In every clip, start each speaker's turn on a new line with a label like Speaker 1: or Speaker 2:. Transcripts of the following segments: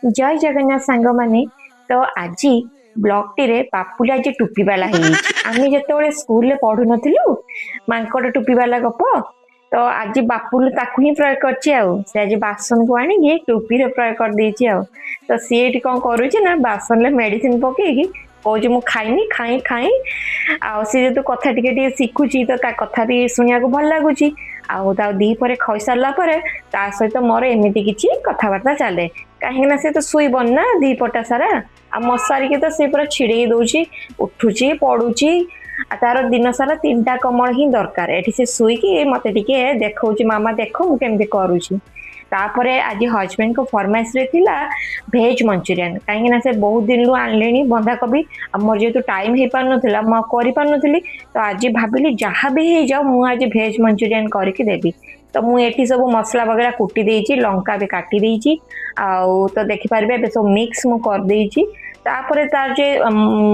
Speaker 1: जय जगन्नाथ सांग माने तो आज ब्लॉग टी बापुला आज टुपी वाला आम जो स्कूल पढ़ु नथिलु मांकड़ टुपी वाला गप तो आज बापुल ताकू ही प्रयोग कर आज बासन को आनी टुपी प्रयोग कर देछि तो सी कौन करुचे ना बासन मेडिसिन पकईकी कौच मु खाइनी खाई खाई सी जो कथा टे शिखुची तो कथा भी शुणा भल लगुच दीपर खई सारा सहित मोर एमती किसी कथबार्ता चले कहीं से तो शुईबन ना दीपटा सारा आ मशारी के तो सी पूरा छिड़े दौची उठुची पड़ुची तार दिन सारा 3टा कमल ही दरकार एटी से शुईकी मत टे देखा मामा देख मुझे करुँची तापरे आज हजबैंड को फरमाइश रे थिला भेज मंचूरियन कहीं से बहुत दिन लु आनले बंधाकोबी मोर जेतु टाइम हो पार नाला मुझे पारी तो आज भाविली जहाँ भी हो जाओ मुझे आज भेज मंचूरियन करके देवी तो मुझे सब मसला वगैरह कुटी देइची लंका भी काटी देइची तो देखिपारे सब मिक्स मु कर देइची तापर तार जे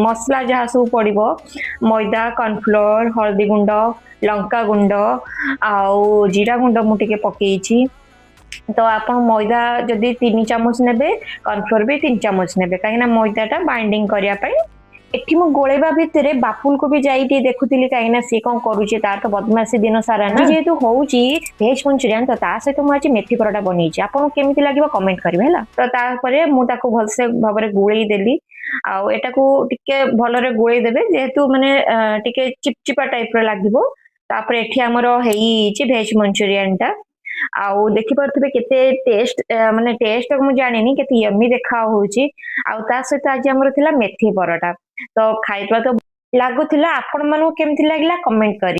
Speaker 1: मसला जहाँ सब पड़ो मैदा कॉर्नफ्लोर हल्दी गुंड लंका गुंड आउ जीरा गुंड मुझे पकईची तो आप मैदा जदि 3 चामच ने कॉर्नफ्लोर भी 3 चामच ने कहीं मैदाटा बाइंडिंग करने एठी मु गोलेबा भितर बापुल को भी जाई देखुली कहीं सी कौन करुचे तार तो बदमाशी दिन सारा ना जेहेतु होउची भेज मंचूरियन तो ता सहित मुझे मेथी परोटा बनईची आपको केमिति लागिबो कमेंट करिवे हला तो तापरे मु ताको भलसे भाबरे गुळेई देली आउ एटा को टिके भलरे गुळेई देबे जेहेतु माने टिके चिपचिपा टाइप रो लागिबो तापरे एठी हमर हेईची भेज मंचूरियन टा आउ देखि पारथिबे केते टेस्ट माने टेस्ट मु जानिनी केते यम्मी देखा होउची आउ ता सहित आज हमर थिला मेथी परोटा तो खाइबा तो लागुथिला आपण मानु केमथि लागला कमेंट करी।